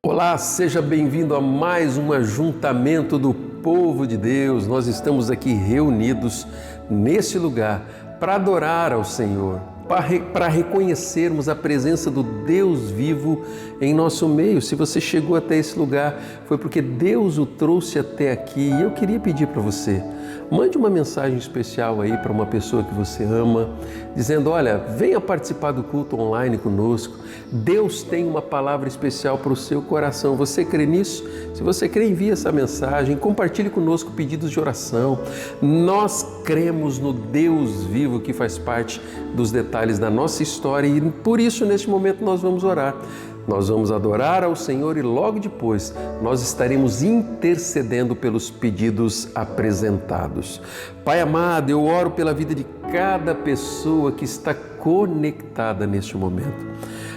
Olá, seja bem-vindo a mais um ajuntamento do povo de Deus. Nós estamos aqui reunidos nesse lugar para adorar ao Senhor, para reconhecermos a presença do Deus vivo em nosso meio. Se você chegou até esse lugar, foi porque Deus o trouxe até aqui. E eu queria pedir para você, mande uma mensagem especial aí para uma pessoa que você ama, dizendo: olha, venha participar do culto online conosco. Deus tem uma palavra especial para o seu coração. Você crê nisso? Se você crê, envie essa mensagem, compartilhe conosco pedidos de oração. Nós cremos no Deus vivo que faz parte dos detalhes da nossa história e por isso neste momento nós vamos orar. Nós vamos adorar ao Senhor e logo depois nós estaremos intercedendo pelos pedidos apresentados. Pai amado, eu oro pela vida de cada pessoa que está conectada neste momento.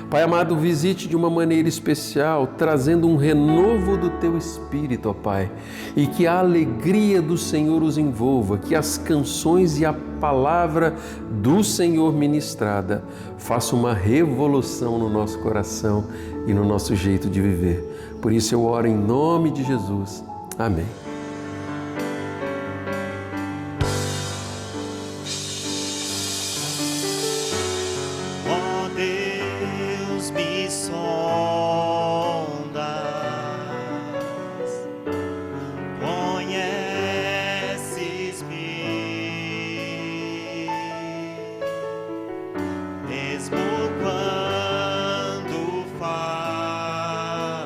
Pai amado, visite de uma maneira especial, trazendo um renovo do Teu Espírito, ó Pai, e que a alegria do Senhor os envolva, que as canções e a palavra do Senhor ministrada faça uma revolução no nosso coração e no nosso jeito de viver. Por isso eu oro em nome de Jesus. Amém. Mesmo quando falho,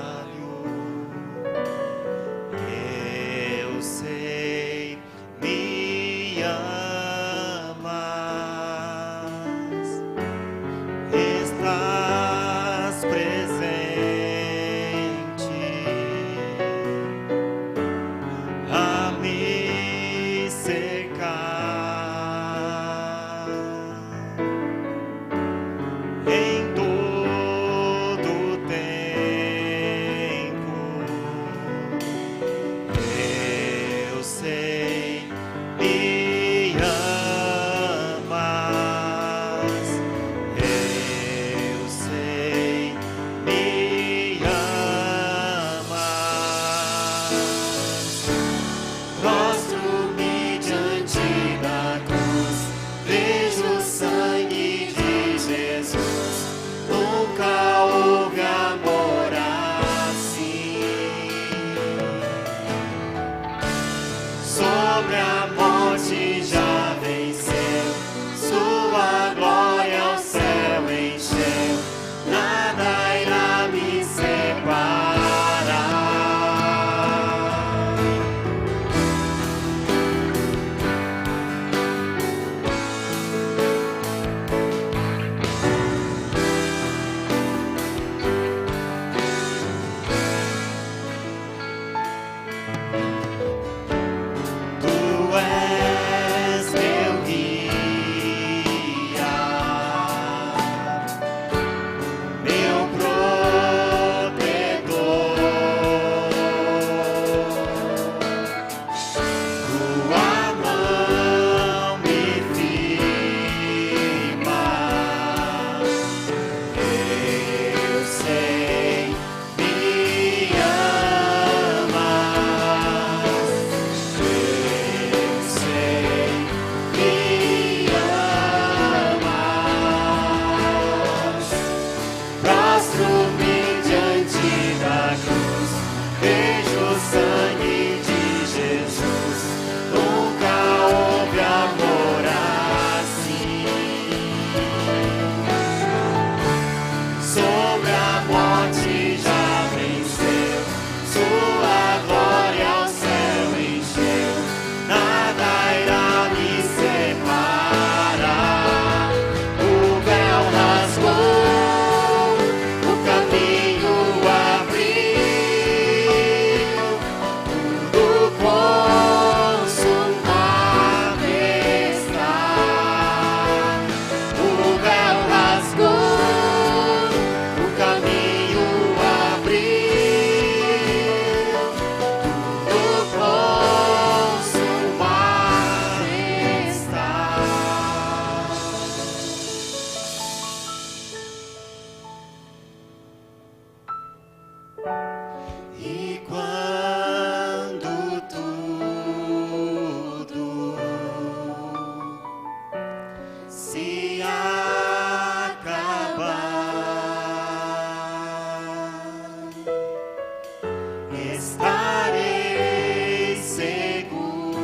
estarei seguro,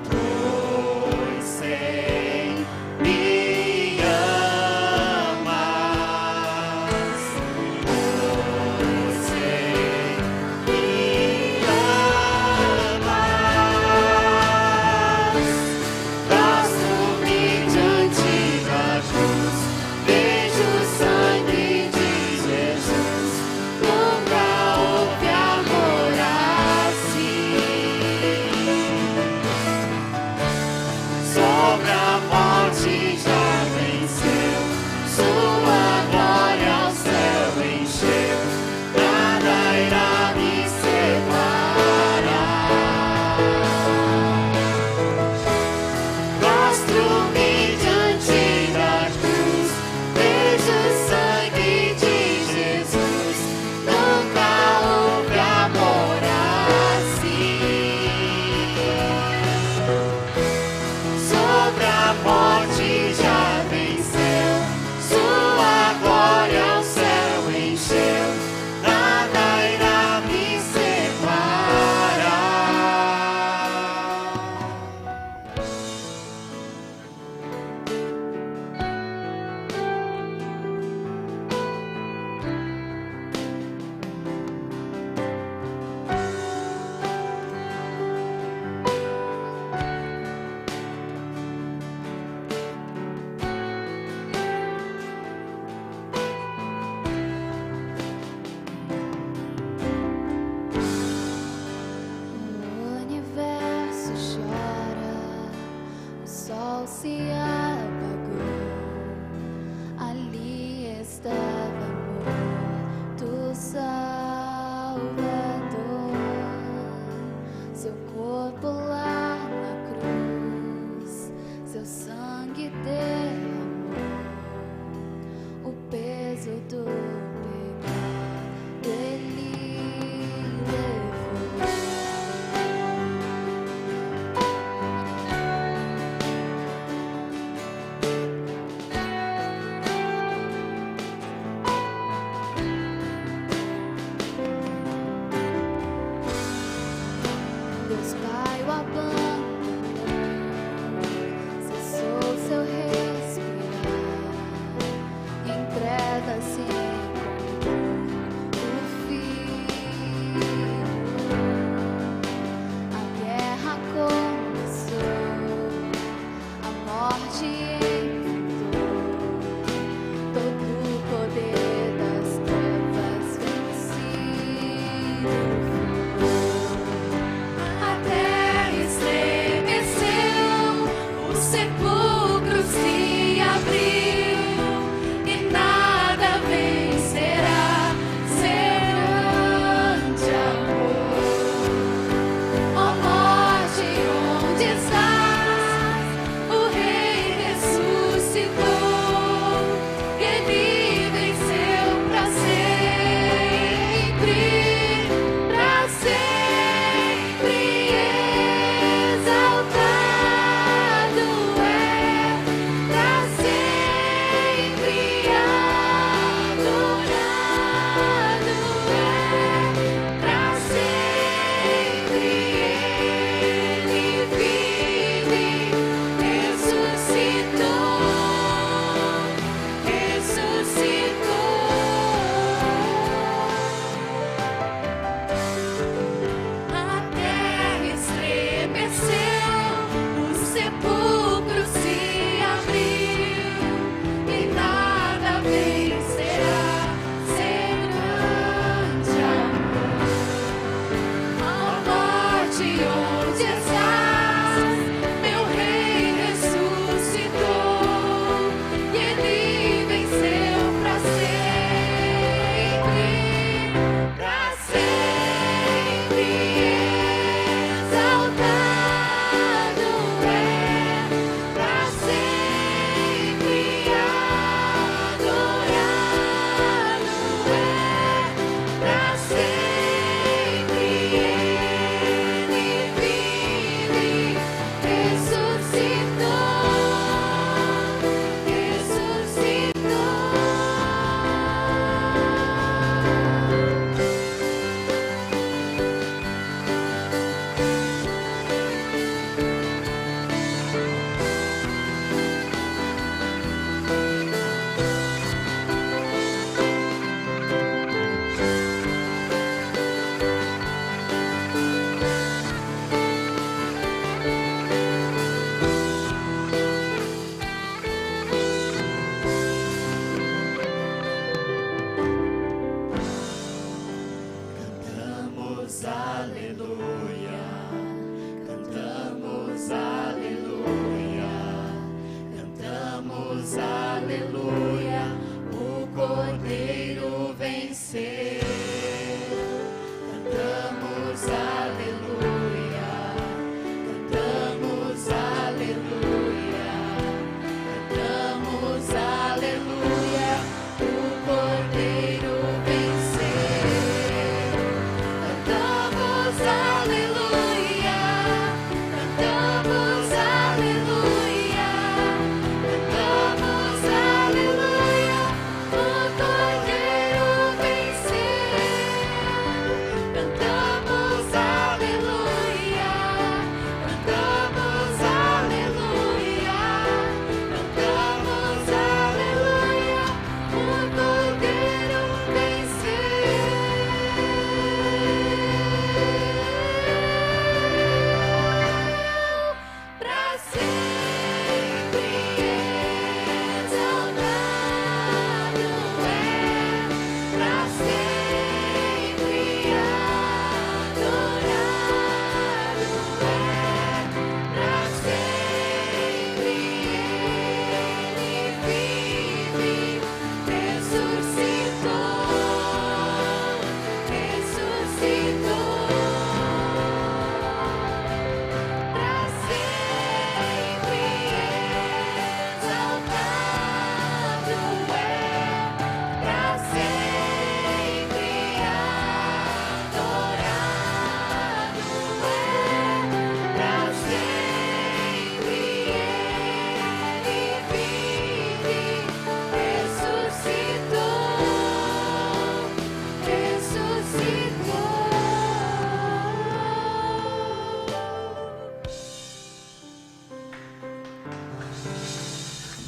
pois sei me amas, pois sei me amas. Basto-me diante da cruz, vejo o sangue de Jesus.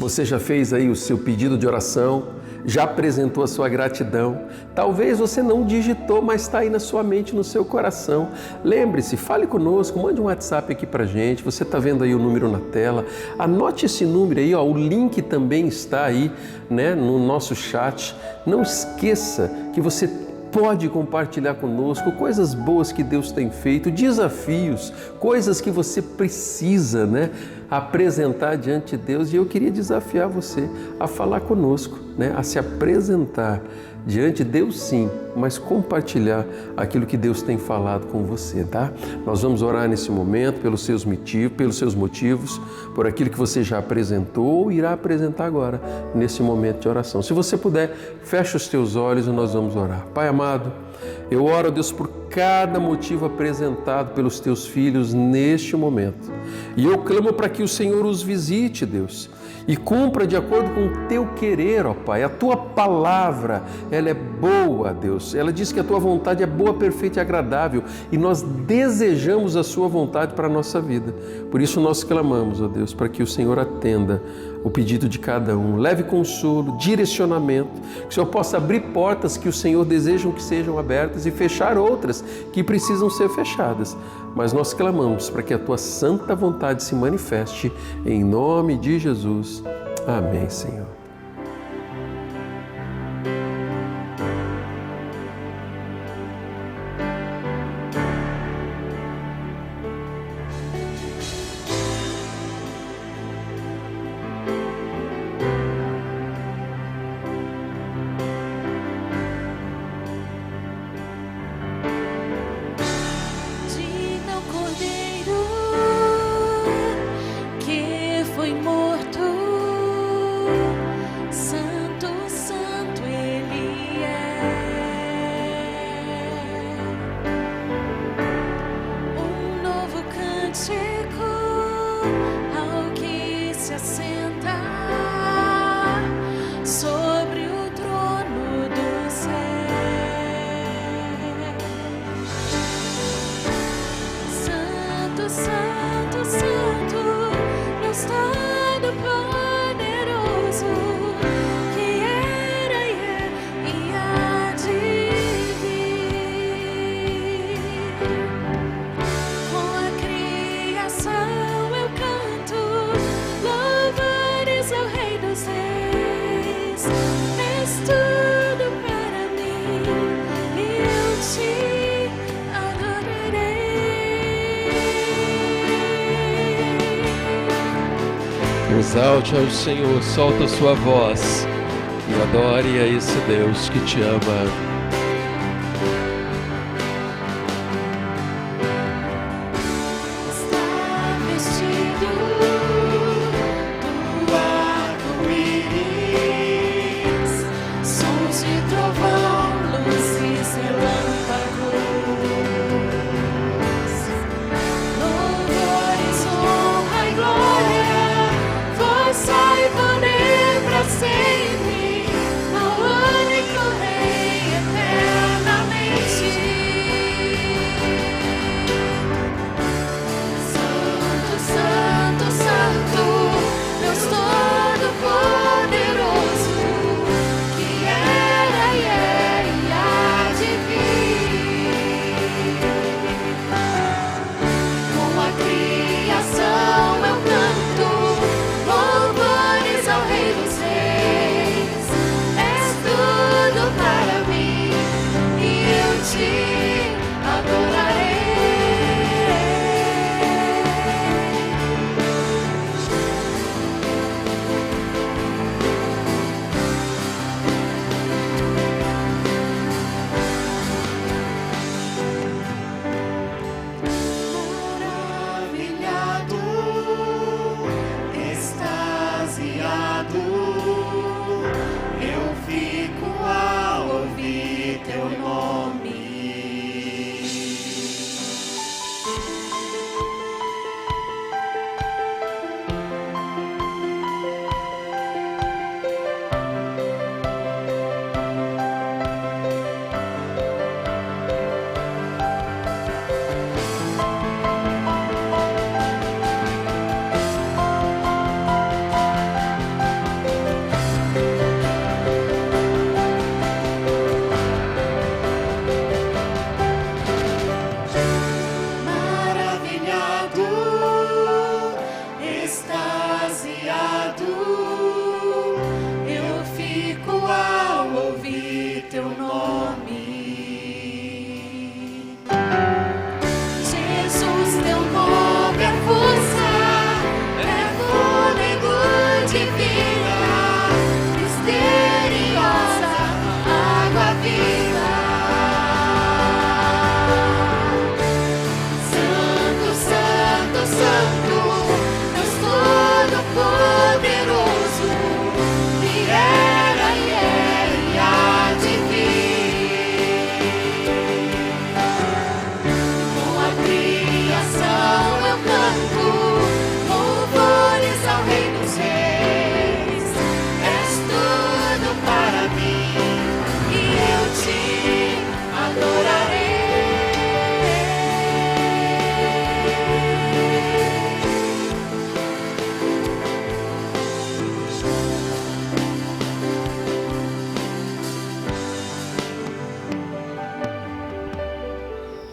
você já fez aí o seu pedido de oração, já apresentou a sua gratidão, talvez você não digitou, mas está aí na sua mente, no seu coração. Lembre-se, fale conosco, mande um WhatsApp aqui pra gente, você está vendo aí o número na tela, anote esse número aí, ó, o link também está aí, né, no nosso chat. Não esqueça que você pode compartilhar conosco coisas boas que Deus tem feito, desafios, coisas que você precisa, né, apresentar diante de Deus. E eu queria desafiar você a falar conosco, né, a se apresentar diante de Deus, sim, mas compartilhar aquilo que Deus tem falado com você, tá? Nós vamos orar nesse momento pelos seus motivos, por aquilo que você já apresentou ou irá apresentar agora, nesse momento de oração. Se você puder, feche os teus olhos e nós vamos orar. Pai amado, eu oro, Deus, por cada motivo apresentado pelos teus filhos neste momento. E eu clamo para que o Senhor os visite, Deus, e cumpra de acordo com o teu querer, ó Pai. A tua palavra, ela é boa, Deus. Ela diz que a tua vontade é boa, perfeita e agradável, e nós desejamos a sua vontade para a nossa vida. Por isso nós clamamos, ó Deus, para que o Senhor atenda o pedido de cada um, leve consolo, direcionamento, que o Senhor possa abrir portas que o Senhor deseja que sejam abertas e fechar outras que precisam ser fechadas. Mas nós clamamos para que a tua santa vontade se manifeste, em nome de Jesus. Amém, Senhor. Exalte ao Senhor, solta a sua voz e adore a esse Deus que te ama. Deus Todo-Poderoso, que era e é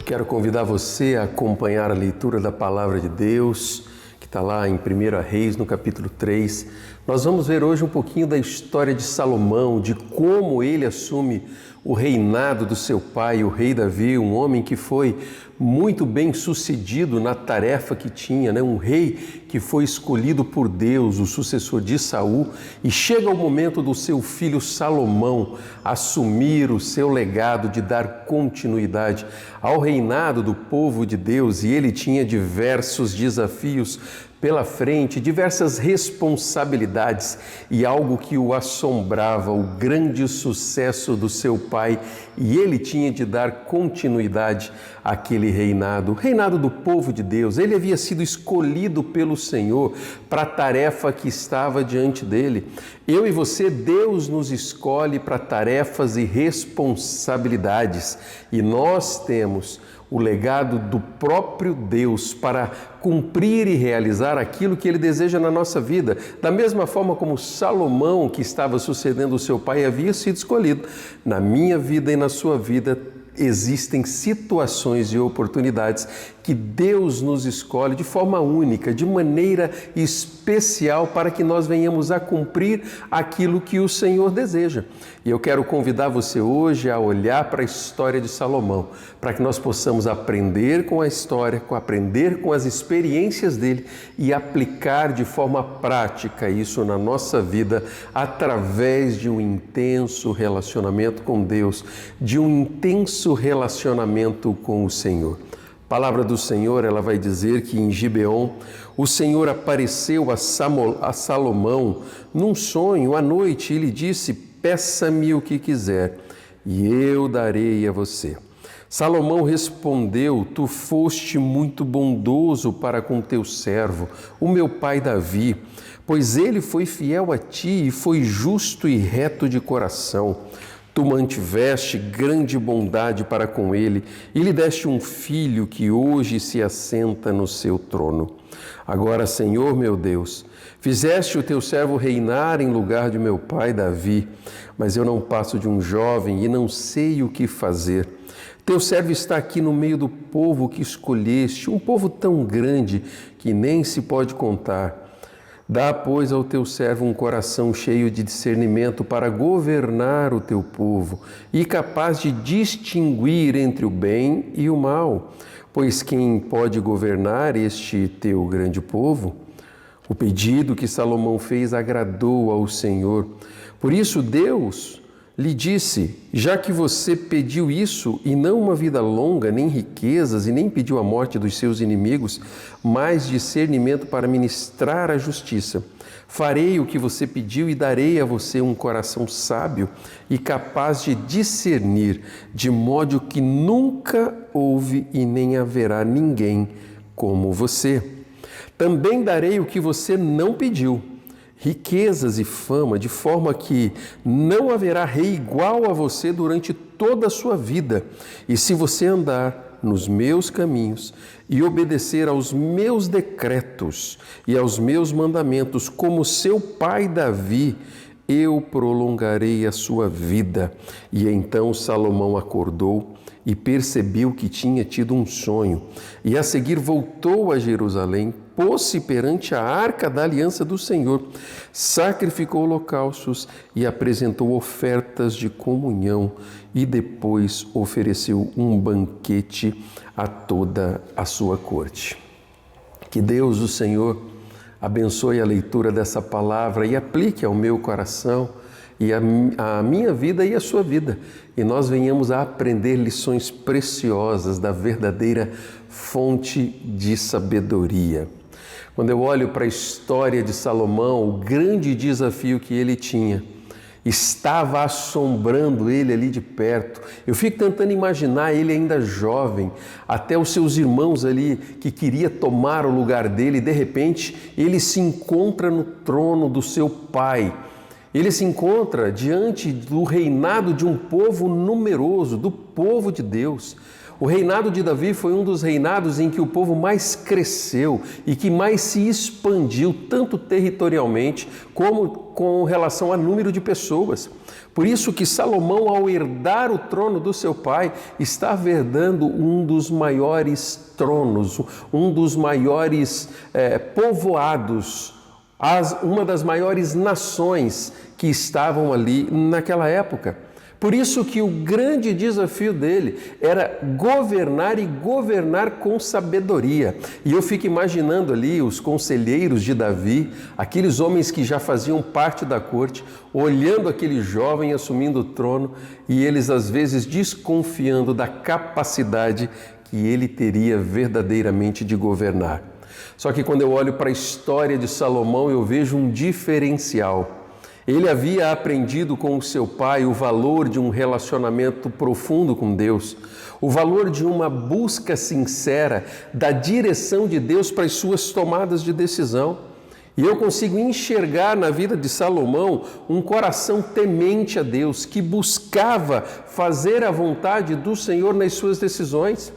Quero convidar você a acompanhar a leitura da Palavra de Deus, que está lá em 1 Reis, no capítulo 3. Nós vamos ver hoje um pouquinho da história de Salomão, de como ele assume o reinado do seu pai, o rei Davi, um homem que foi muito bem sucedido na tarefa que tinha, né? Um rei que foi escolhido por Deus, o sucessor de Saul, e chega o momento do seu filho Salomão assumir o seu legado de dar continuidade ao reinado do povo de Deus, e ele tinha diversos desafios pela frente, diversas responsabilidades e algo que o assombrava, o grande sucesso do seu pai, e ele tinha de dar continuidade àquele reinado, o reinado do povo de Deus. Ele havia sido escolhido pelo Senhor para a tarefa que estava diante dele. Eu e você, Deus nos escolhe para tarefas e responsabilidades, e nós temos o legado do próprio Deus para cumprir e realizar aquilo que Ele deseja na nossa vida. Da mesma forma como Salomão, que estava sucedendo o seu pai, havia sido escolhido. Na minha vida e na sua vida existem situações e oportunidades que Deus nos escolhe de forma única, de maneira especial, para que nós venhamos a cumprir aquilo que o Senhor deseja. E eu quero convidar você hoje a olhar para a história de Salomão, para que nós possamos aprender com a história, aprender com as experiências dele e aplicar de forma prática isso na nossa vida através de um intenso relacionamento com Deus, de um intenso relacionamento com o Senhor. A palavra do Senhor, ela vai dizer que em Gibeon, o Senhor apareceu a Salomão num sonho à noite e lhe disse: peça-me o que quiser e eu darei a você. Salomão respondeu: tu foste muito bondoso para com teu servo, o meu pai Davi, pois ele foi fiel a ti e foi justo e reto de coração. Tu mantiveste grande bondade para com ele e lhe deste um filho que hoje se assenta no seu trono. Agora, Senhor meu Deus, fizeste o teu servo reinar em lugar de meu pai Davi, mas eu não passo de um jovem e não sei o que fazer. Teu servo está aqui no meio do povo que escolheste, um povo tão grande que nem se pode contar. Dá, pois, ao teu servo um coração cheio de discernimento para governar o teu povo e capaz de distinguir entre o bem e o mal, pois quem pode governar este teu grande povo? O pedido que Salomão fez agradou ao Senhor. Por isso Deus lhe disse: já que você pediu isso, e não uma vida longa, nem riquezas, e nem pediu a morte dos seus inimigos, mas discernimento para ministrar a justiça, farei o que você pediu e darei a você um coração sábio e capaz de discernir, de modo que nunca houve e nem haverá ninguém como você. Também darei o que você não pediu, riquezas e fama, de forma que não haverá rei igual a você durante toda a sua vida. E se você andar nos meus caminhos e obedecer aos meus decretos e aos meus mandamentos, como seu pai Davi, eu prolongarei a sua vida. E então Salomão acordou e percebeu que tinha tido um sonho, e a seguir voltou a Jerusalém, pôs-se perante a arca da aliança do Senhor, sacrificou holocaustos e apresentou ofertas de comunhão, e depois ofereceu um banquete a toda a sua corte. Que Deus, o Senhor, abençoe a leitura dessa palavra e aplique ao meu coração e a minha vida e a sua vida, e nós venhamos a aprender lições preciosas da verdadeira fonte de sabedoria. Quando eu olho para a história de Salomão, o grande desafio que ele tinha estava assombrando ele ali de perto. Eu fico tentando imaginar ele ainda jovem, até os seus irmãos ali que queria tomar o lugar dele, e de repente ele se encontra no trono do seu pai. Ele se encontra diante do reinado de um povo numeroso, do povo de Deus. O reinado de Davi foi um dos reinados em que o povo mais cresceu e que mais se expandiu, tanto territorialmente como com relação a número de pessoas. Por isso que Salomão, ao herdar o trono do seu pai, estava herdando um dos maiores tronos, um dos maiores povoados, uma das maiores nações que estavam ali naquela época. Por isso que o grande desafio dele era governar e governar com sabedoria. E eu fico imaginando ali os conselheiros de Davi, aqueles homens que já faziam parte da corte, olhando aquele jovem assumindo o trono e eles às vezes desconfiando da capacidade que ele teria verdadeiramente de governar. Só que quando eu olho para a história de Salomão, eu vejo um diferencial. Ele havia aprendido com o seu pai o valor de um relacionamento profundo com Deus, o valor de uma busca sincera da direção de Deus para as suas tomadas de decisão. E eu consigo enxergar na vida de Salomão um coração temente a Deus, que buscava fazer a vontade do Senhor nas suas decisões.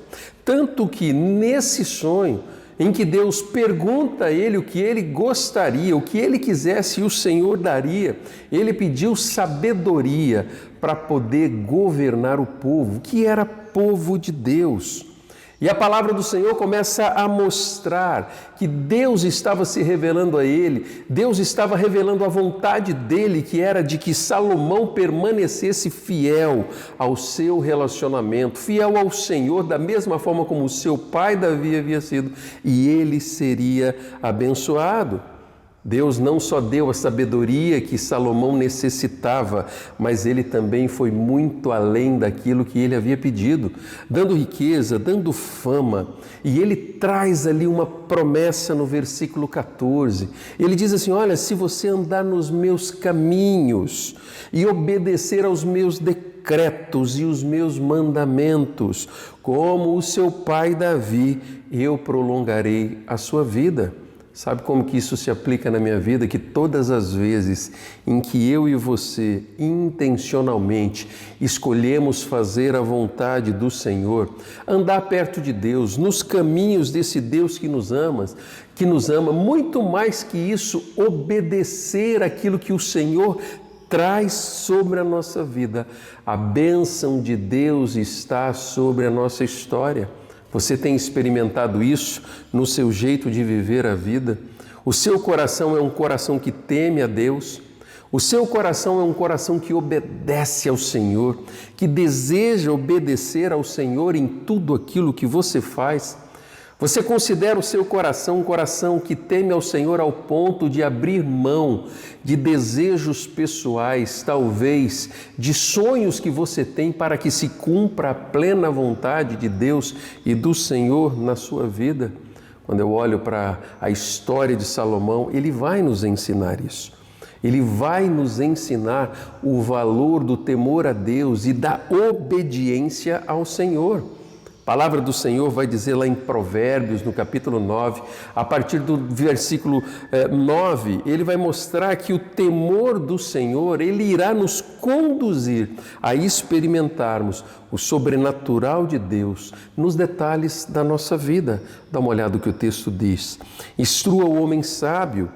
Tanto que nesse sonho, em que Deus pergunta a ele o que ele gostaria, o que ele quisesse e o Senhor daria, ele pediu sabedoria para poder governar o povo, que era povo de Deus. E a palavra do Senhor começa a mostrar que Deus estava se revelando a ele, Deus estava revelando a vontade dele, que era de que Salomão permanecesse fiel ao seu relacionamento, fiel ao Senhor, da mesma forma como o seu pai Davi havia sido, e ele seria abençoado. Deus não só deu a sabedoria que Salomão necessitava, mas ele também foi muito além daquilo que ele havia pedido, dando riqueza, dando fama. E ele traz ali uma promessa no versículo 14. Ele diz assim: olha, se você andar nos meus caminhos e obedecer aos meus decretos e os meus mandamentos, como o seu pai Davi, eu prolongarei a sua vida. Sabe como que isso se aplica na minha vida? Que todas as vezes em que eu e você intencionalmente escolhemos fazer a vontade do Senhor, andar perto de Deus, nos caminhos desse Deus que nos ama, muito mais que isso, obedecer aquilo que o Senhor traz sobre a nossa vida. A bênção de Deus está sobre a nossa história. Você tem experimentado isso no seu jeito de viver a vida? O seu coração é um coração que teme a Deus? O seu coração é um coração que obedece ao Senhor, que deseja obedecer ao Senhor em tudo aquilo que você faz? Você considera o seu coração um coração que teme ao Senhor ao ponto de abrir mão de desejos pessoais, talvez de sonhos que você tem para que se cumpra a plena vontade de Deus e do Senhor na sua vida? Quando eu olho para a história de Salomão, ele vai nos ensinar isso. Ele vai nos ensinar o valor do temor a Deus e da obediência ao Senhor. A palavra do Senhor vai dizer lá em Provérbios, no capítulo 9, a partir do versículo 9, ele vai mostrar que o temor do Senhor, ele irá nos conduzir a experimentarmos o sobrenatural de Deus nos detalhes da nossa vida. Dá uma olhada no que o texto diz. Instrua o homem sábio,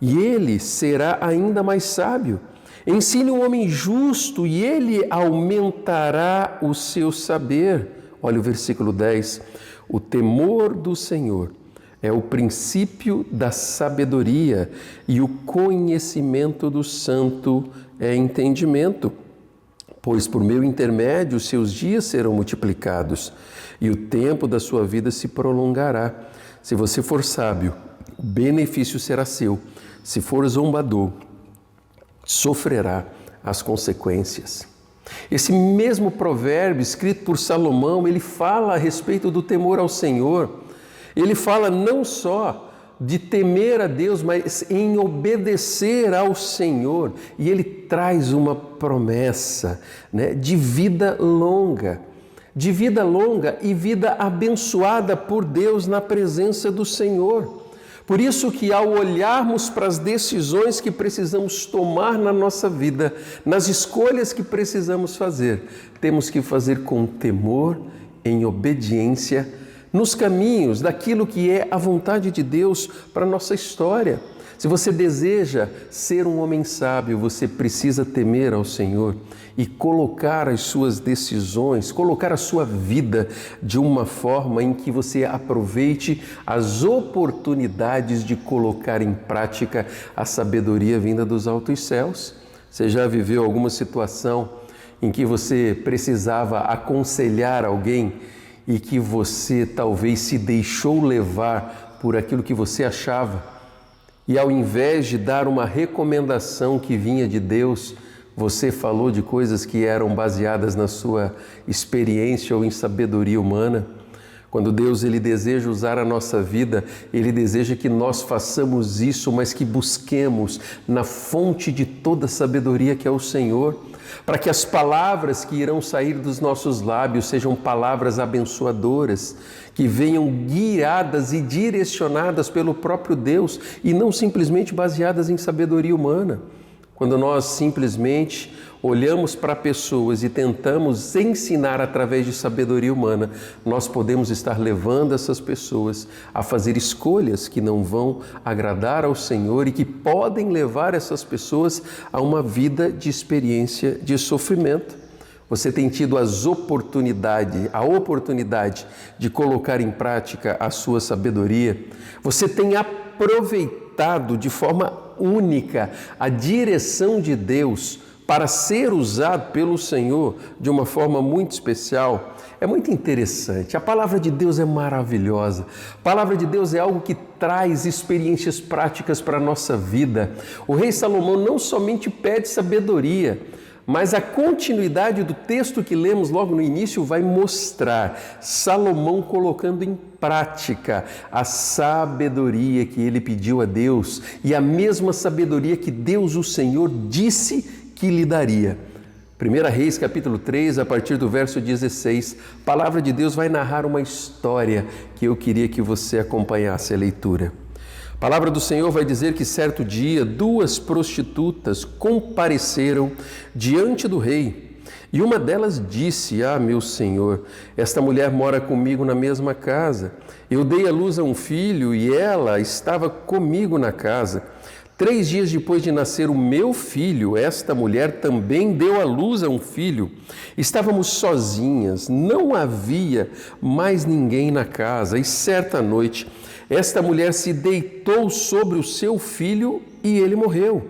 e ele será ainda mais sábio. Ensine o homem justo, e ele aumentará o seu saber. Olha o versículo 10, o temor do Senhor é o princípio da sabedoria e o conhecimento do santo é entendimento. Pois por meu intermédio os seus dias serão multiplicados e o tempo da sua vida se prolongará. Se você for sábio, o benefício será seu. Se for zombador, sofrerá as consequências. Esse mesmo provérbio escrito por Salomão, ele fala a respeito do temor ao Senhor. Ele fala não só de temer a Deus, mas em obedecer ao Senhor. E ele traz uma promessa, de vida longa e vida abençoada por Deus na presença do Senhor. Por isso que ao olharmos para as decisões que precisamos tomar na nossa vida, nas escolhas que precisamos fazer, temos que fazer com temor, em obediência, nos caminhos daquilo que é a vontade de Deus para a nossa história. Se você deseja ser um homem sábio, você precisa temer ao Senhor e colocar as suas decisões, colocar a sua vida de uma forma em que você aproveite as oportunidades de colocar em prática a sabedoria vinda dos altos céus. Você já viveu alguma situação em que você precisava aconselhar alguém e que você talvez se deixou levar por aquilo que você achava? E ao invés de dar uma recomendação que vinha de Deus, você falou de coisas que eram baseadas na sua experiência ou em sabedoria humana? Quando Deus ele deseja usar a nossa vida, Ele deseja que nós façamos isso, mas que busquemos na fonte de toda sabedoria que é o Senhor, para que as palavras que irão sair dos nossos lábios sejam palavras abençoadoras, que venham guiadas e direcionadas pelo próprio Deus e não simplesmente baseadas em sabedoria humana. Quando nós simplesmente olhamos para pessoas e tentamos ensinar através de sabedoria humana, nós podemos estar levando essas pessoas a fazer escolhas que não vão agradar ao Senhor e que podem levar essas pessoas a uma vida de experiência de sofrimento. Você tem tido a oportunidade de colocar em prática a sua sabedoria. Você tem aproveitado de forma única a direção de Deus para ser usado pelo Senhor de uma forma muito especial. É muito interessante. A palavra de Deus é maravilhosa. A palavra de Deus é algo que traz experiências práticas para a nossa vida. O rei Salomão não somente pede sabedoria, mas a continuidade do texto que lemos logo no início vai mostrar Salomão colocando em prática a sabedoria que ele pediu a Deus e a mesma sabedoria que Deus, o Senhor, disse que lhe daria. 1 Reis, capítulo 3, a partir do verso 16, a palavra de Deus vai narrar uma história que eu queria que você acompanhasse a leitura. A palavra do Senhor vai dizer que certo dia 2 prostitutas compareceram diante do rei e uma delas disse: meu senhor, esta mulher mora comigo na mesma casa. Eu dei à luz a um filho e ela estava comigo na casa. 3 dias depois de nascer o meu filho, esta mulher também deu à luz a um filho. Estávamos sozinhas, não havia mais ninguém na casa e certa noite esta mulher se deitou sobre o seu filho e ele morreu.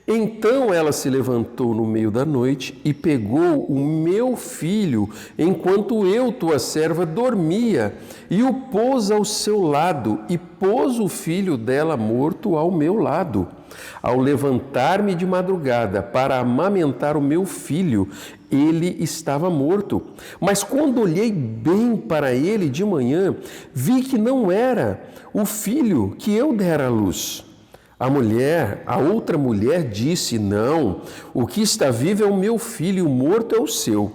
Então ela se levantou no meio da noite e pegou o meu filho enquanto eu, tua serva, dormia e o pôs ao seu lado e pôs o filho dela morto ao meu lado. Ao levantar-me de madrugada para amamentar o meu filho, ele estava morto. Mas quando olhei bem para ele de manhã, vi que não era o filho que eu dera à luz. A outra mulher disse: não, o que está vivo é o meu filho, e o morto é o seu.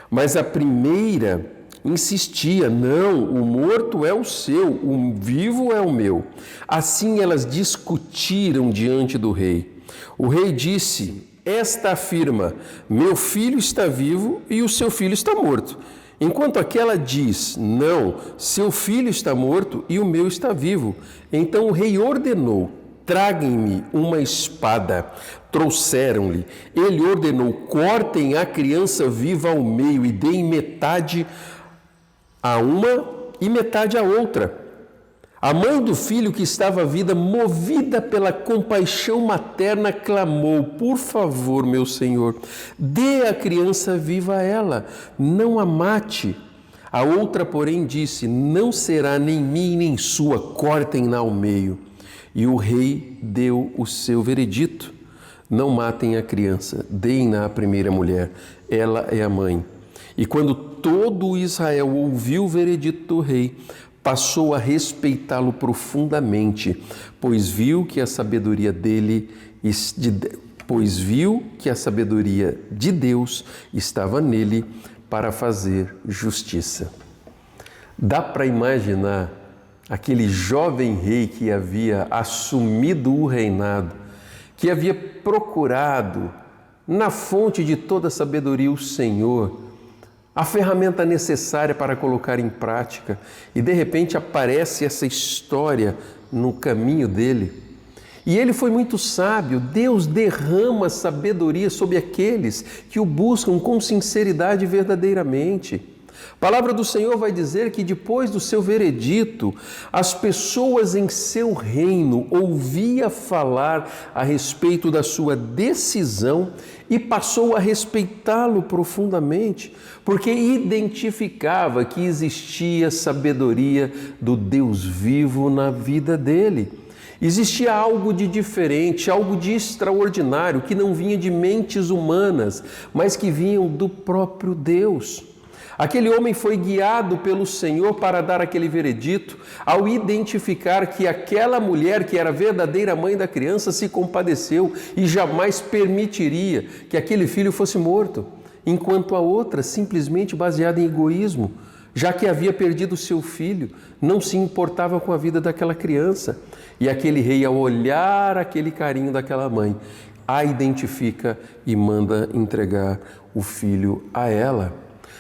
Mas a primeira insistia: não, o morto é o seu, o vivo é o meu. Assim elas discutiram diante do rei. O rei disse: esta afirma: meu filho está vivo e o seu filho está morto. Enquanto aquela diz: não, seu filho está morto e o meu está vivo. Então o rei ordenou: traguem-me uma espada. Trouxeram-lhe. Ele ordenou: cortem a criança viva ao meio e deem metade a uma e metade a outra. A mãe do filho que estava à vida, movida pela compaixão materna, clamou: por favor, meu senhor, dê a criança viva a ela, não a mate. A outra, porém, disse: não será nem minha nem sua, cortem-na ao meio. E o rei deu o seu veredito: não matem a criança, deem-na à primeira mulher, ela é a mãe. E quando todo Israel ouviu o veredito do rei, passou a respeitá-lo profundamente, pois viu que a sabedoria de Deus estava nele para fazer justiça. Dá para imaginar aquele jovem rei que havia assumido o reinado, que havia procurado na fonte de toda a sabedoria o Senhor, a ferramenta necessária para colocar em prática, e de repente aparece essa história no caminho dele. E ele foi muito sábio. Deus derrama sabedoria sobre aqueles que o buscam com sinceridade verdadeiramente. A palavra do Senhor vai dizer que depois do seu veredito, as pessoas em seu reino ouviam falar a respeito da sua decisão e passou a respeitá-lo profundamente, porque identificava que existia sabedoria do Deus vivo na vida dele. Existia algo de diferente, algo de extraordinário, que não vinha de mentes humanas, mas que vinham do próprio Deus. Aquele homem foi guiado pelo Senhor para dar aquele veredito, ao identificar que aquela mulher, que era a verdadeira mãe da criança, se compadeceu e jamais permitiria que aquele filho fosse morto, enquanto a outra, simplesmente baseada em egoísmo, já que havia perdido seu filho, não se importava com a vida daquela criança. E aquele rei, ao olhar aquele carinho daquela mãe, a identifica e manda entregar o filho a ela.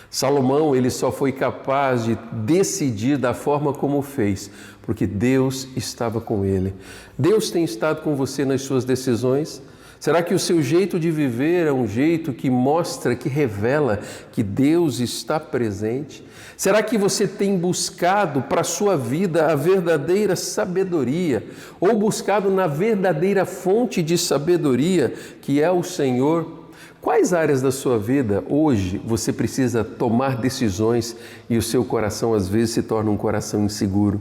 Salomão, ele só foi capaz de decidir da forma como fez, porque Deus estava com ele. Deus tem estado com você nas suas decisões? Será que o seu jeito de viver é um jeito que mostra, que revela que Deus está presente? Será que você tem buscado para a sua vida a verdadeira sabedoria, ou buscado na verdadeira fonte de sabedoria, que é o Senhor? Quais áreas da sua vida hoje você precisa tomar decisões e o seu coração às vezes se torna um coração inseguro?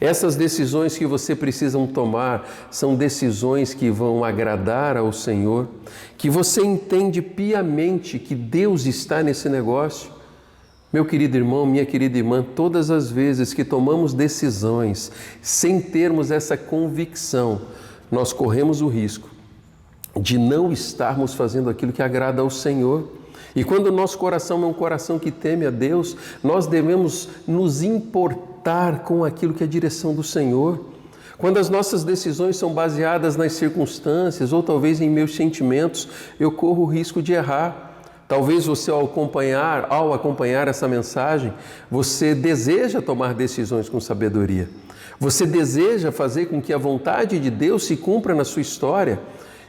Essas decisões que você precisa tomar são decisões que vão agradar ao Senhor, que você entende piamente que Deus está nesse negócio? Meu querido irmão, minha querida irmã, todas as vezes que tomamos decisões sem termos essa convicção, nós corremos o risco de não estarmos fazendo aquilo que agrada ao Senhor. E quando o nosso coração é um coração que teme a Deus, nós devemos nos importar com aquilo que é a direção do Senhor. Quando as nossas decisões são baseadas nas circunstâncias ou talvez em meus sentimentos, eu corro o risco de errar. Talvez você, ao acompanhar essa mensagem, você deseja tomar decisões com sabedoria. Você deseja fazer com que a vontade de Deus se cumpra na sua história.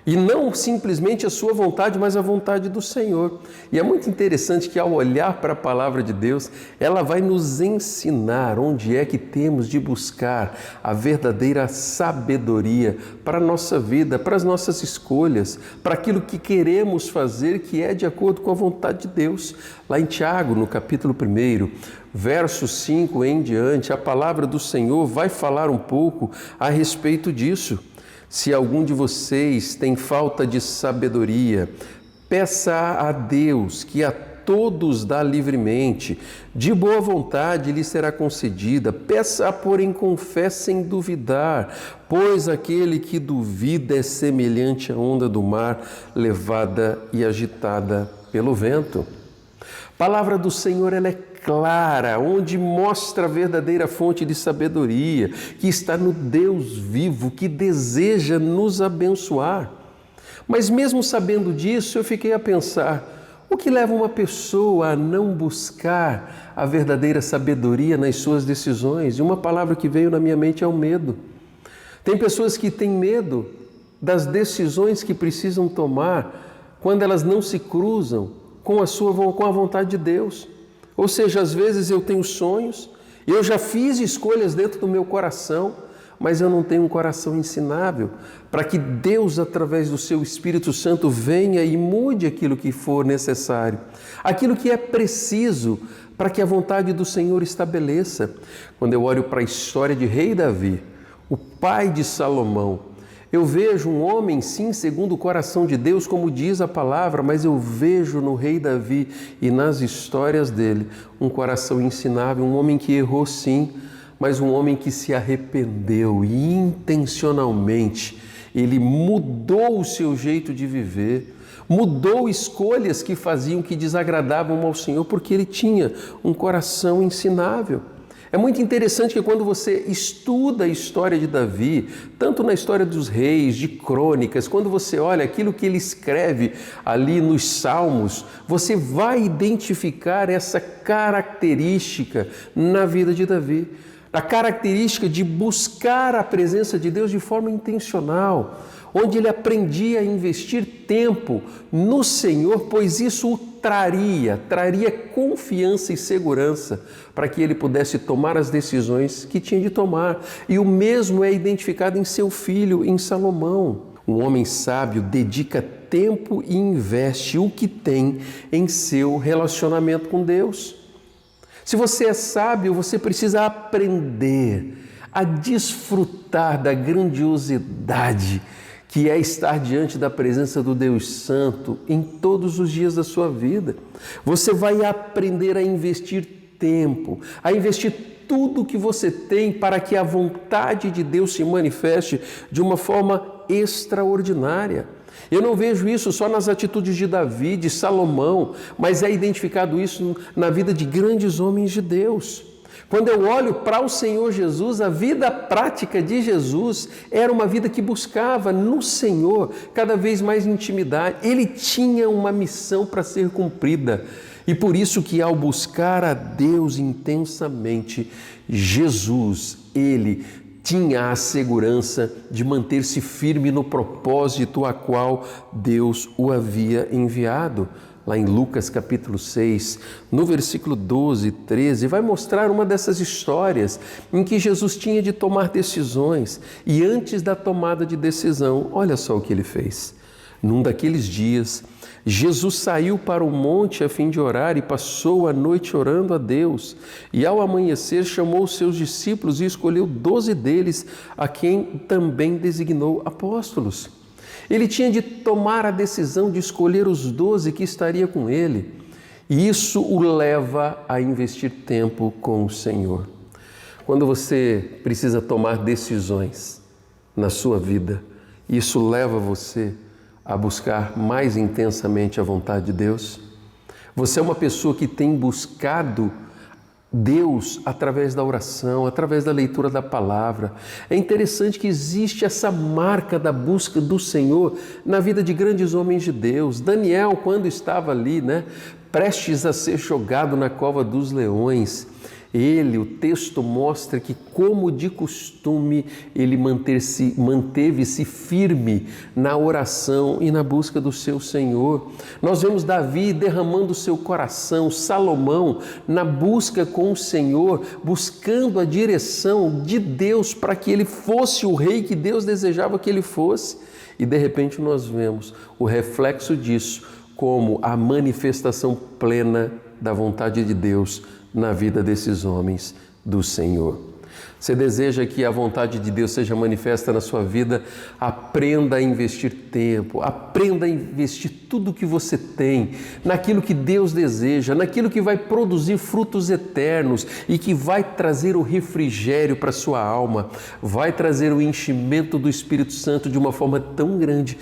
E não simplesmente a sua vontade, mas a vontade do Senhor. E é muito interessante que ao olhar para a palavra de Deus, ela vai nos ensinar onde é que temos de buscar a verdadeira sabedoria para a nossa vida, para as nossas escolhas, para aquilo que queremos fazer que é de acordo com a vontade de Deus. Lá em Tiago, no capítulo 1, verso 5 em diante, a palavra do Senhor vai falar um pouco a respeito disso. Se algum de vocês tem falta de sabedoria, peça a Deus, que a todos dá livremente, de boa vontade lhe será concedida. Peça, porém, com fé sem duvidar, pois aquele que duvida é semelhante à onda do mar, levada e agitada pelo vento. A palavra do Senhor, ela é clara, onde mostra a verdadeira fonte de sabedoria, que está no Deus vivo, que deseja nos abençoar. Mas mesmo sabendo disso, eu fiquei a pensar, o que leva uma pessoa a não buscar a verdadeira sabedoria nas suas decisões? E uma palavra que veio na minha mente é o medo. Tem pessoas que têm medo das decisões que precisam tomar quando elas não se cruzam com a vontade de Deus. Ou seja, às vezes eu tenho sonhos, eu já fiz escolhas dentro do meu coração, mas eu não tenho um coração ensinável para que Deus, através do seu Espírito Santo, venha e mude aquilo que for necessário, aquilo que é preciso para que a vontade do Senhor estabeleça. Quando eu olho para a história de Rei Davi, o pai de Salomão, eu vejo um homem, sim, segundo o coração de Deus, como diz a palavra, mas eu vejo no rei Davi e nas histórias dele um coração ensinável, um homem que errou sim, mas um homem que se arrependeu e intencionalmente ele mudou o seu jeito de viver, mudou escolhas que faziam, que desagradavam ao Senhor, porque ele tinha um coração ensinável. É muito interessante que quando você estuda a história de Davi, tanto na história dos reis, de crônicas, quando você olha aquilo que ele escreve ali nos Salmos, você vai identificar essa característica na vida de Davi. a característica de buscar a presença de Deus de forma intencional, onde ele aprendia a investir tempo no Senhor, pois isso o traria confiança e segurança para que ele pudesse tomar as decisões que tinha de tomar. E o mesmo é identificado em seu filho, em Salomão. Um homem sábio dedica tempo e investe o que tem em seu relacionamento com Deus. Se você é sábio, você precisa aprender a desfrutar da grandiosidade que é estar diante da presença do Deus Santo em todos os dias da sua vida. Você vai aprender a investir tempo, a investir tudo que você tem para que a vontade de Deus se manifeste de uma forma extraordinária. Eu não vejo isso só nas atitudes de Davi, de Salomão, mas é identificado isso na vida de grandes homens de Deus. Quando eu olho para o Senhor Jesus, a vida prática de Jesus era uma vida que buscava no Senhor cada vez mais intimidade. Ele tinha uma missão para ser cumprida. E por isso que ao buscar a Deus intensamente, Jesus, ele tinha a segurança de manter-se firme no propósito a qual Deus o havia enviado. Lá em Lucas capítulo 6, no versículo 12 e 13, vai mostrar uma dessas histórias em que Jesus tinha de tomar decisões e antes da tomada de decisão, olha só o que ele fez. Num daqueles dias, Jesus saiu para o monte a fim de orar e passou a noite orando a Deus. E ao amanhecer chamou os seus discípulos e escolheu 12 deles, a quem também designou apóstolos. Ele tinha de tomar a decisão de escolher os 12 que estaria com ele. E isso o leva a investir tempo com o Senhor. Quando você precisa tomar decisões na sua vida, isso leva você a buscar mais intensamente a vontade de Deus. Você é uma pessoa que tem buscado Deus através da oração, através da leitura da palavra. É interessante que existe essa marca da busca do Senhor na vida de grandes homens de Deus. Daniel, quando estava ali, prestes a ser jogado na cova dos leões, o texto mostra que, como de costume, ele manteve-se firme na oração e na busca do seu Senhor. Nós vemos Davi derramando o seu coração, Salomão na busca com o Senhor, buscando a direção de Deus para que ele fosse o rei que Deus desejava que ele fosse. E de repente nós vemos o reflexo disso como a manifestação plena da vontade de Deus na vida desses homens do Senhor. Você deseja que a vontade de Deus seja manifesta na sua vida? Aprenda a investir tempo, aprenda a investir tudo que você tem naquilo que Deus deseja, naquilo que vai produzir frutos eternos e que vai trazer o refrigério para a sua alma, vai trazer o enchimento do Espírito Santo de uma forma tão grande,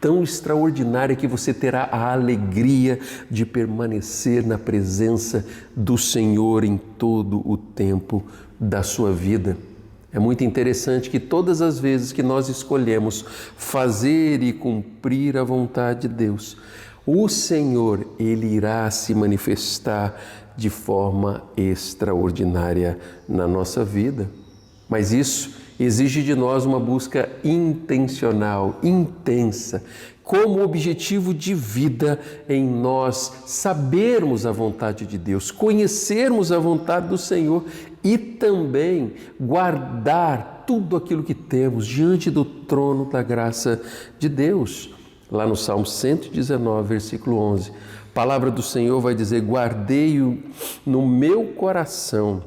tão extraordinária, que você terá a alegria de permanecer na presença do Senhor em todo o tempo da sua vida. É muito interessante que todas as vezes que nós escolhemos fazer e cumprir a vontade de Deus, o Senhor, Ele irá se manifestar de forma extraordinária na nossa vida. Mas isso exige de nós uma busca intencional, intensa, como objetivo de vida em nós sabermos a vontade de Deus, conhecermos a vontade do Senhor e também guardar tudo aquilo que temos diante do trono da graça de Deus. Lá no Salmo 119, versículo 11, a palavra do Senhor vai dizer: guardei no meu coração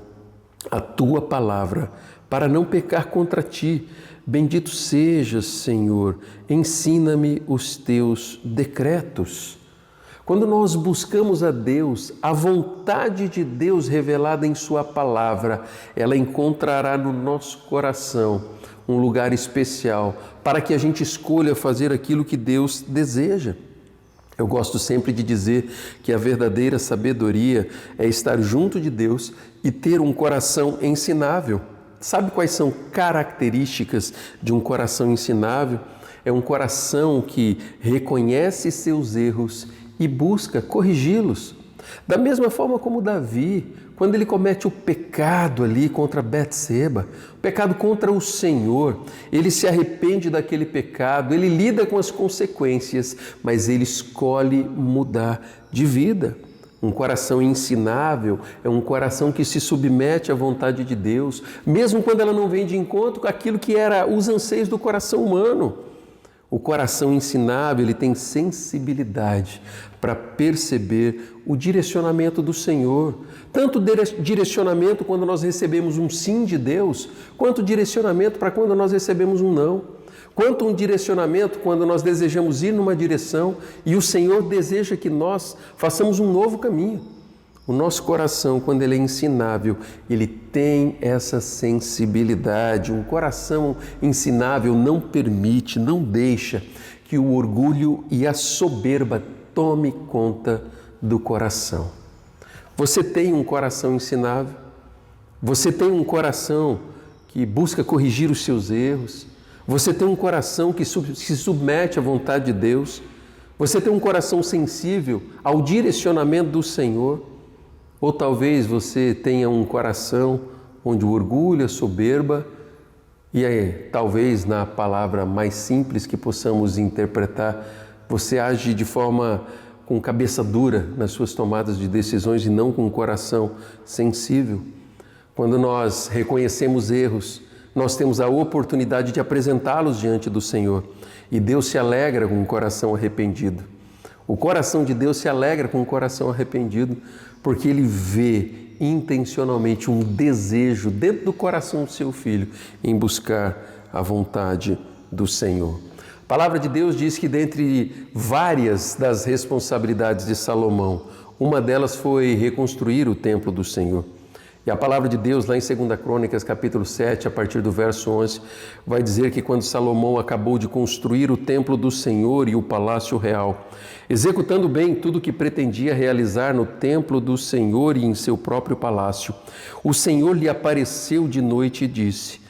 a tua palavra, para não pecar contra ti. Bendito sejas, Senhor, ensina-me os teus decretos. Quando nós buscamos a Deus, a vontade de Deus revelada em sua palavra, ela encontrará no nosso coração um lugar especial para que a gente escolha fazer aquilo que Deus deseja. Eu gosto sempre de dizer que a verdadeira sabedoria é estar junto de Deus e ter um coração ensinável. Sabe quais são características de um coração ensinável? É um coração que reconhece seus erros e busca corrigi-los. Da mesma forma como Davi, quando ele comete o pecado ali contra Betseba, o pecado contra o Senhor, ele se arrepende daquele pecado, ele lida com as consequências, mas ele escolhe mudar de vida. Um coração ensinável é um coração que se submete à vontade de Deus, mesmo quando ela não vem de encontro com aquilo que era os anseios do coração humano. O coração ensinável, ele tem sensibilidade para perceber o direcionamento do Senhor. Tanto direcionamento quando nós recebemos um sim de Deus, quanto direcionamento para quando nós recebemos um não. Quanto um direcionamento quando nós desejamos ir numa direção e o Senhor deseja que nós façamos um novo caminho. O nosso coração, quando ele é ensinável, ele tem essa sensibilidade. Um coração ensinável não permite, não deixa que o orgulho e a soberba tome conta do coração. Você tem um coração ensinável? Você tem um coração que busca corrigir os seus erros? Você tem um coração que se submete à vontade de Deus? Você tem um coração sensível ao direcionamento do Senhor? Ou talvez você tenha um coração onde o orgulho, a soberba, e aí, talvez na palavra mais simples que possamos interpretar, você age de forma com cabeça dura nas suas tomadas de decisões e não com um coração sensível. Quando nós reconhecemos erros, nós temos a oportunidade de apresentá-los diante do Senhor. E Deus se alegra com um coração arrependido. O coração de Deus se alegra com um coração arrependido, porque Ele vê intencionalmente um desejo dentro do coração do seu filho em buscar a vontade do Senhor. A palavra de Deus diz que dentre várias das responsabilidades de Salomão, uma delas foi reconstruir o templo do Senhor. E a palavra de Deus, lá em 2 Crônicas, capítulo 7, a partir do verso 11, vai dizer que quando Salomão acabou de construir o templo do Senhor e o palácio real, executando bem tudo o que pretendia realizar no templo do Senhor e em seu próprio palácio, o Senhor lhe apareceu de noite e disse: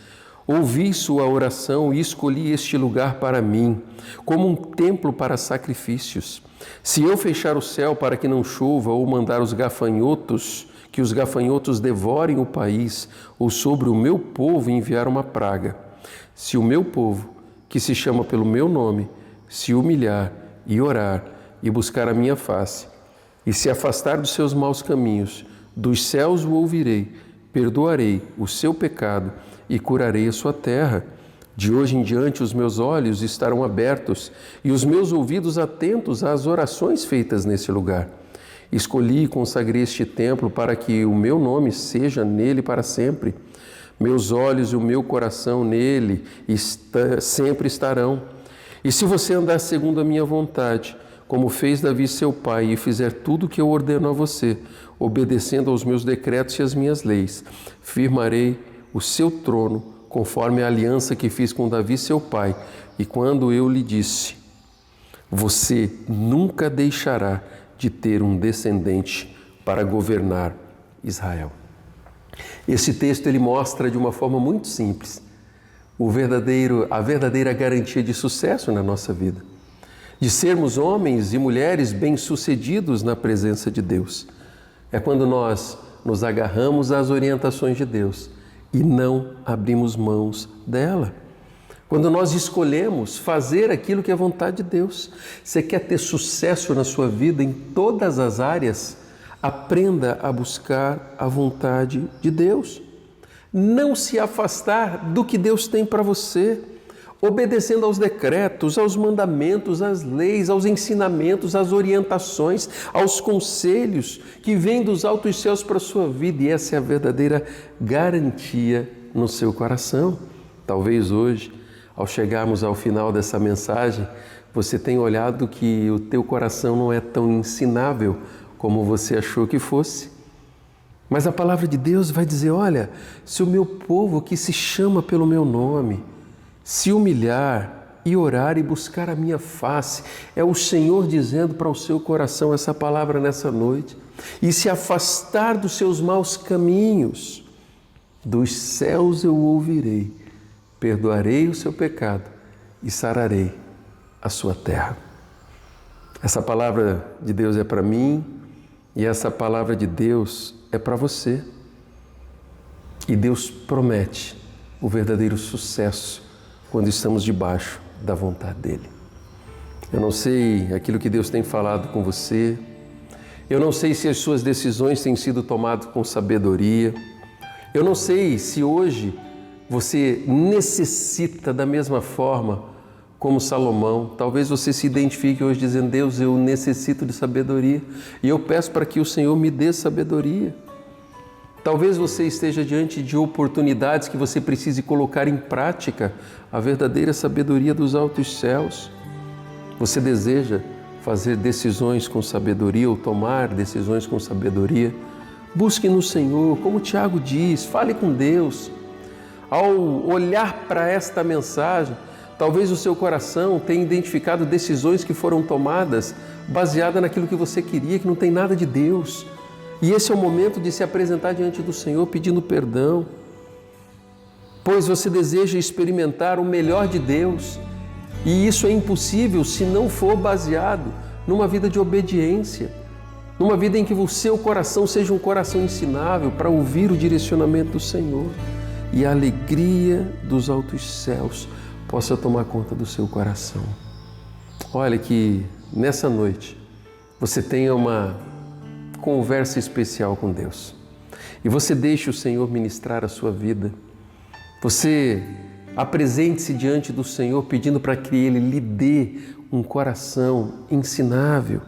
ouvi sua oração e escolhi este lugar para mim, como um templo para sacrifícios. Se eu fechar o céu para que não chova ou mandar que os gafanhotos devorem o país, ou sobre o meu povo enviar uma praga. Se o meu povo, que se chama pelo meu nome, se humilhar e orar e buscar a minha face, e se afastar dos seus maus caminhos, dos céus o ouvirei, perdoarei o seu pecado e curarei a sua terra. De hoje em diante os meus olhos estarão abertos e os meus ouvidos atentos às orações feitas nesse lugar. Escolhi e consagrei este templo para que o meu nome seja nele para sempre. Meus olhos e o meu coração nele sempre estarão. E se você andar segundo a minha vontade, como fez Davi seu pai, e fizer tudo o que eu ordeno a você, obedecendo aos meus decretos e às minhas leis, firmarei o seu trono conforme a aliança que fiz com Davi seu pai. E quando eu lhe disse: você nunca deixará de ter um descendente para governar Israel. Esse texto ele mostra de uma forma muito simples a verdadeira garantia de sucesso na nossa vida, de sermos homens e mulheres bem-sucedidos na presença de Deus. É quando nós nos agarramos às orientações de Deus e não abrimos mãos dela. Quando nós escolhemos fazer aquilo que é vontade de Deus. Você quer ter sucesso na sua vida em todas as áreas? Aprenda a buscar a vontade de Deus. Não se afastar do que Deus tem para você, obedecendo aos decretos, aos mandamentos, às leis, aos ensinamentos, às orientações, aos conselhos que vêm dos altos céus para a sua vida. E essa é a verdadeira garantia no seu coração. Talvez hoje, ao chegarmos ao final dessa mensagem, você tenha olhado que o teu coração não é tão ensinável como você achou que fosse. Mas a palavra de Deus vai dizer: olha, se o meu povo que se chama pelo meu nome se humilhar e orar e buscar a minha face, é o Senhor dizendo para o seu coração essa palavra nessa noite, e se afastar dos seus maus caminhos, dos céus eu ouvirei, perdoarei o seu pecado e sararei a sua terra. Essa palavra de Deus é para mim E essa palavra de Deus é para você. E Deus promete o verdadeiro sucesso quando estamos debaixo da vontade dEle. Eu não sei aquilo que Deus tem falado com você. Eu não sei se as suas decisões têm sido tomadas com sabedoria. Eu não sei se hoje você necessita da mesma forma como Salomão. Talvez você se identifique hoje dizendo: Deus, eu necessito de sabedoria e eu peço para que o Senhor me dê sabedoria. Talvez você esteja diante de oportunidades que você precise colocar em prática a verdadeira sabedoria dos altos céus. Você deseja fazer decisões com sabedoria ou tomar decisões com sabedoria? Busque no Senhor, como Tiago diz, fale com Deus. Ao olhar para esta mensagem, talvez o seu coração tenha identificado decisões que foram tomadas baseadas naquilo que você queria, que não tem nada de Deus. E esse é o momento de se apresentar diante do Senhor pedindo perdão, pois você deseja experimentar o melhor de Deus, e isso é impossível se não for baseado numa vida de obediência, numa vida em que o seu coração seja um coração ensinável para ouvir o direcionamento do Senhor e a alegria dos altos céus possa tomar conta do seu coração. Olha, que nessa noite você tenha uma conversa especial com Deus e você deixe o Senhor ministrar a sua vida. Você apresente-se diante do Senhor pedindo para que Ele lhe dê um coração ensinável,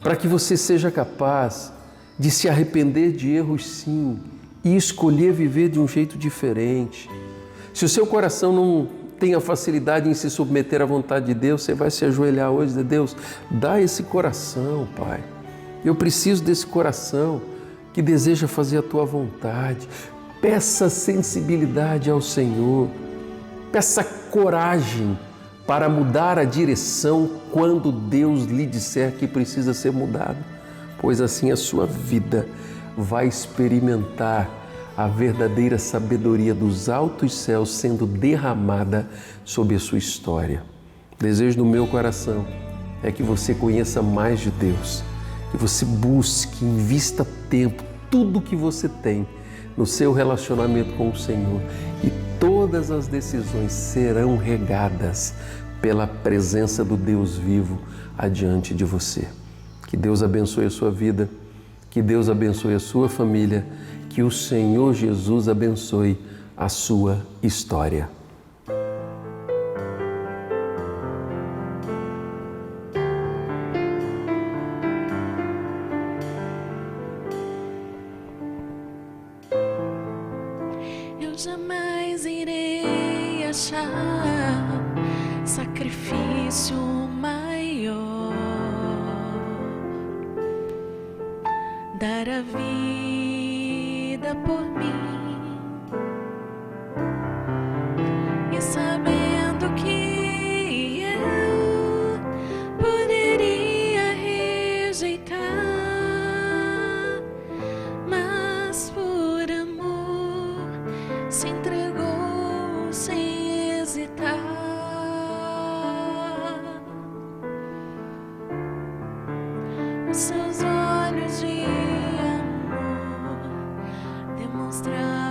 para que você seja capaz de se arrepender de erros, sim, e escolher viver de um jeito diferente. Se o seu coração não tem a facilidade em se submeter à vontade de Deus, você vai se ajoelhar hoje e dizer: Deus, dá esse coração, Pai. Eu preciso desse coração que deseja fazer a Tua vontade. Peça sensibilidade ao Senhor. Peça coragem para mudar a direção quando Deus lhe disser que precisa ser mudado, pois assim a sua vida vai experimentar a verdadeira sabedoria dos altos céus sendo derramada sobre a sua história. O desejo do meu coração é que você conheça mais de Deus, que você busque, invista tempo, tudo que você tem no seu relacionamento com o Senhor, e todas as decisões serão regadas pela presença do Deus vivo adiante de você. Que Deus abençoe a sua vida, que Deus abençoe a sua família, que o Senhor Jesus abençoe a sua história. Eu jamais irei achar sacrifício maior, dar a vida por mim, e sabendo que eu poderia rejeitar, mas por amor se entregou sem hesitar. Os seus olhos de amor demonstraram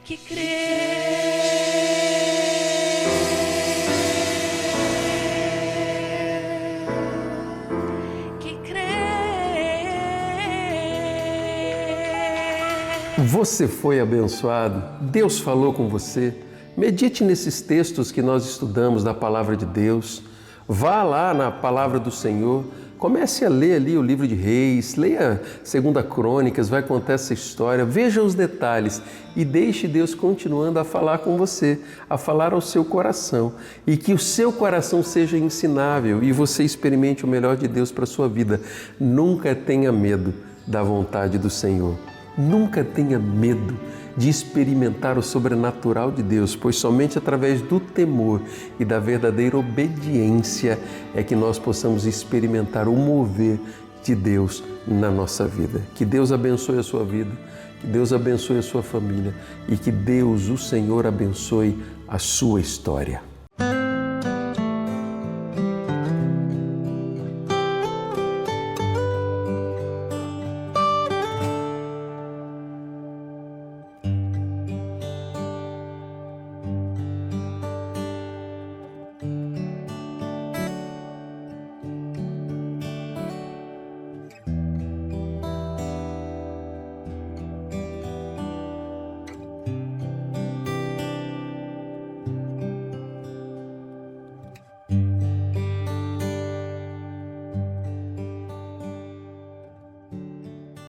que crê. Você foi abençoado? Deus falou com você? Medite nesses textos que nós estudamos da Palavra de Deus. Vá lá na Palavra do Senhor. Comece a ler ali o livro de Reis, leia 2 Crônicas, vai contar essa história, veja os detalhes e deixe Deus continuando a falar com você, a falar ao seu coração. E que o seu coração seja ensinável e você experimente o melhor de Deus para a sua vida. Nunca tenha medo da vontade do Senhor. Nunca tenha medo de experimentar o sobrenatural de Deus, pois somente através do temor e da verdadeira obediência é que nós possamos experimentar o mover de Deus na nossa vida. Que Deus abençoe a sua vida, que Deus abençoe a sua família e que Deus, o Senhor, abençoe a sua história.